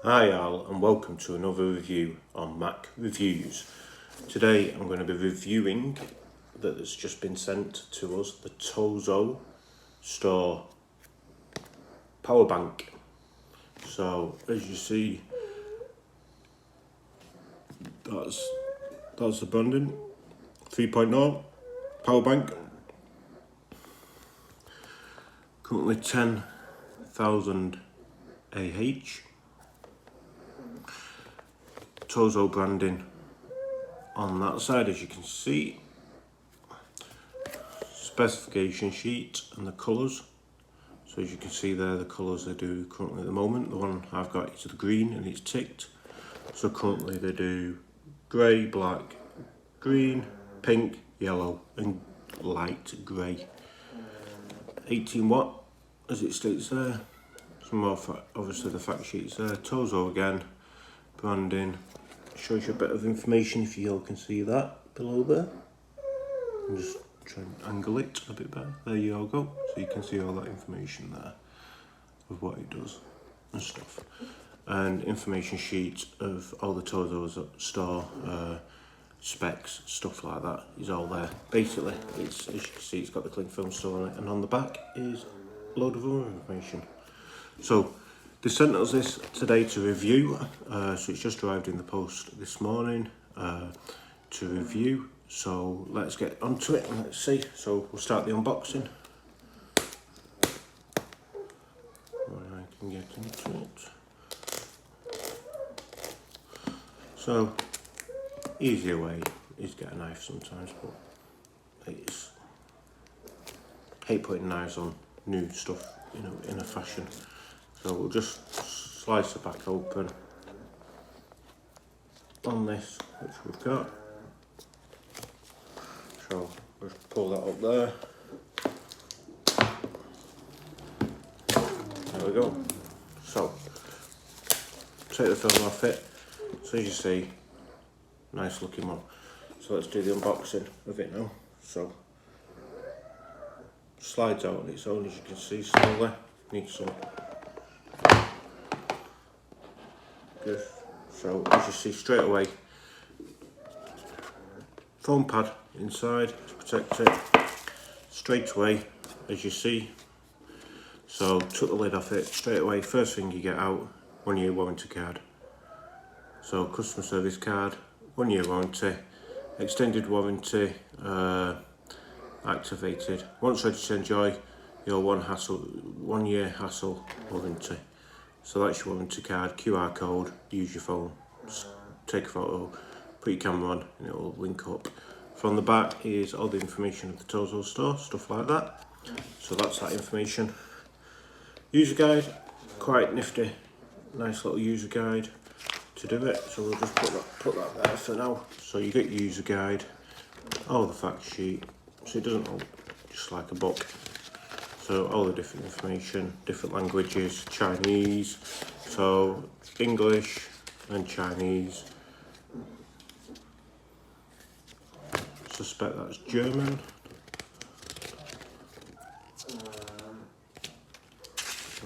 Hi all, and welcome to another review on Mac Reviews. Today I'm going to be reviewing that has just been sent to us, the Tozo store power bank. So as you see, that's the branding, 3.0 power bank. Currently 10,000 AH. Tozo branding on that side, as you can see. Specification sheet and the colours. So as you can see there, the colours they do currently at the moment. The one I've got is the green and it's ticked. So currently they do grey, black, green, pink, yellow and light grey. 18 watt as it states there. Some more, obviously the fact sheet's there. Tozo again, branding. Shows you a bit of information if you all can see that below there. And just try and angle it a bit better. There you all go. So you can see all that information there of what it does and stuff. And information sheet of all the Tozo's store specs, stuff like that is all there. Basically, it's, as you can see, it's got the cling film store on it, and on the back is a load of other information. So they sent us this today to review, so it's just arrived in the post this morning to review. So let's get onto it and let's see. So we'll start the unboxing. When I can get into it. So, easier way is get a knife sometimes, but it's hate putting knives on new stuff, you know, in a fashion. So we'll just slice the back open on this, which we've got. So we'll just pull that up there. There we go. So take the film off it. So as you see, nice looking one. So let's do the unboxing of it now. So slides out on its own, as you can see, slowly. Needs some. Good. So as you see straight away, foam pad inside to protect it straight away, as you see. So took the lid off it straight away. First thing you get out, 1 year warranty card. So customer service card, 1 year warranty, extended warranty activated. Once ready to enjoy your 1 year hassle warranty. So that's your warranty card, QR code, use your phone, just take a photo, put your camera on and it will link up. From the back is all the information of the Tozo store, stuff like that. So that's that information. User guide, quite nifty, nice little user guide to do it. So we'll just put that there for now. So you get your user guide, all the fact sheet, so it doesn't look just like a book. So all the different information, different languages, Chinese, so English and Chinese. Suspect that's German.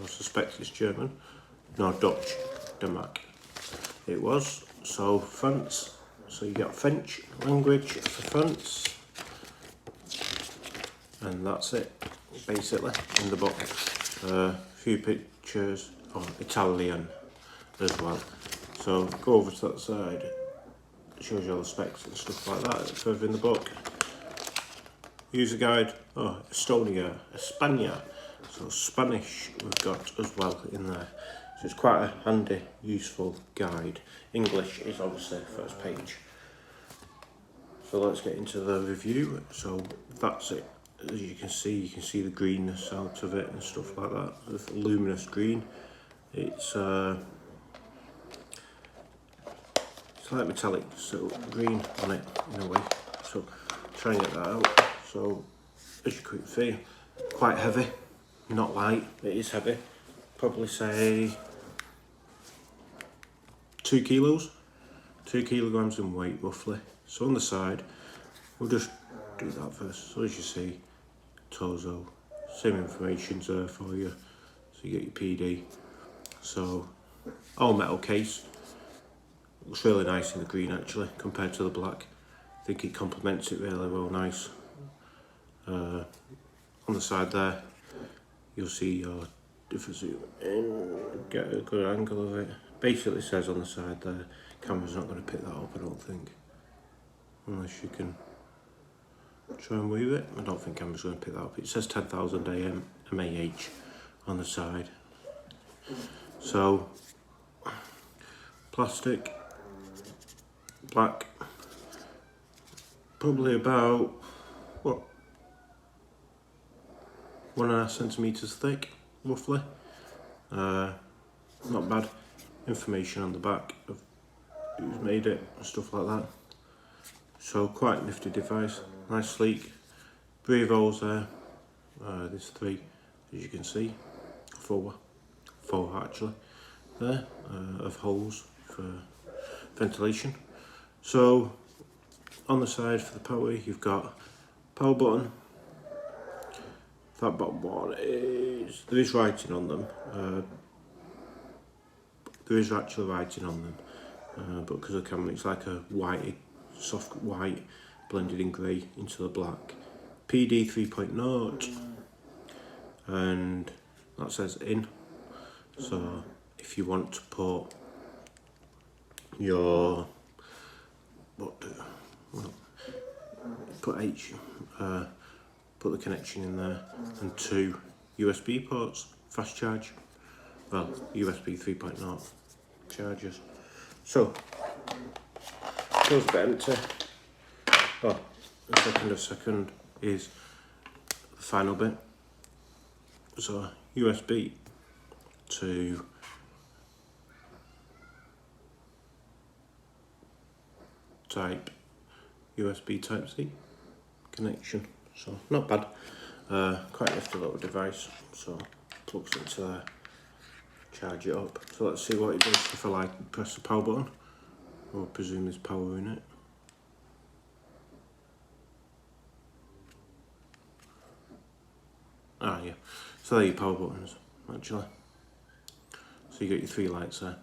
I suspect it's German. No, Dutch, Denmark. It was. So France. So you got French language for France. And that's it, basically, in the book. A few pictures of Italian as well. So go over to that side. It shows you all the specs and stuff like that further in the book. User guide, Estonia, España. So Spanish we've got as well in there. So it's quite a handy, useful guide. English is obviously first page. So let's get into the review. So that's it. As you can see the greenness out of it and stuff like that. It's luminous green. It's like metallic, so green on it in a way. So try and get that out. So as you can see, quite heavy, not light. It is heavy. Probably say 2 kilos, 2 kilograms in weight roughly. So on the side, we'll just do that first. So as you see, Tozo, same information's there for you. So you get your PD. So all metal case. Looks really nice in the green actually compared to the black. I think it complements it really well, nice. On the side there, you'll see your, if I zoom in, get a good angle of it. Basically it says on the side there, camera's not going to pick that up I don't think. Unless you can try and move it. I don't think camera's going to pick that up. It says 10,000 mAh on the side. So, plastic, black, probably about, what, 1.5 centimetres thick, roughly. Not bad. Information on the back of who's made it and stuff like that. So quite a nifty device, nice sleek. 3 holes there. There's 3, as you can see. 4 actually there, of holes for ventilation. So on the side for the power, you've got power button. That bottom one is, there is writing on them. There is actually writing on them, but because of the camera, it's like a white, soft white blended in grey into the black. PD 3.0, and that says in. So if you want to put your put the connection in there, and 2 USB ports, fast charge, well, USB 3.0 chargers. So feels a bit empty. Oh, a second is the final bit. So USB to USB type C connection. So not bad. Quite a nifty little device. So plugs into there, charge it up. So let's see what it does if I press the power button. I presume there's power in it. Ah yeah, so there are your power buttons actually. So you get your 3 lights there,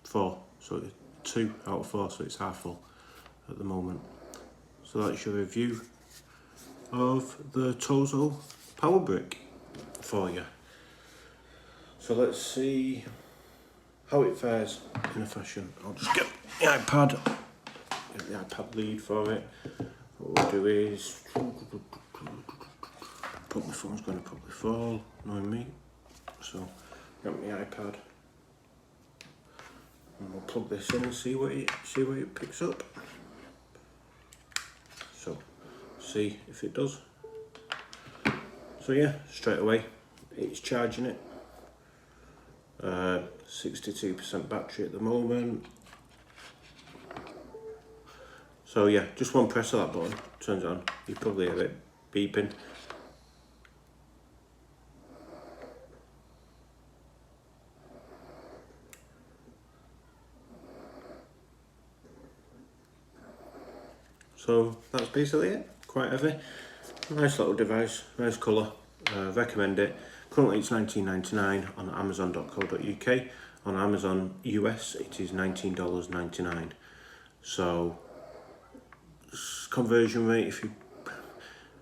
4, so 2 out of 4, so it's half full at the moment. So that's your review of the Tozo Powerbrick for you. So let's see how it fares in a fashion. I'll just get the iPad lead for it. What we'll do is, my phone's going to probably fall, knowing me. So get my iPad and we'll plug this in and see what it picks up. So see if it does. So yeah, straight away it's charging it. 62% battery at the moment. So yeah, just one press of that button turns it on. You probably hear it beeping. So that's basically it. Quite heavy. Nice little device, nice colour. Recommend it. Currently it's $19.99 on Amazon.co.uk. On Amazon US it is $19.99. So conversion rate, if you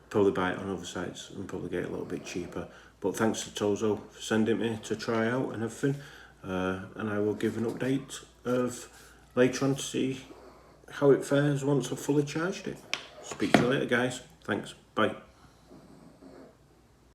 probably buy it on other sites and probably get it a little bit cheaper. But thanks to Tozo for sending me to try out and everything. And I will give an update of later on to see how it fares once I've fully charged it. Speak to you later guys. Thanks. Bye.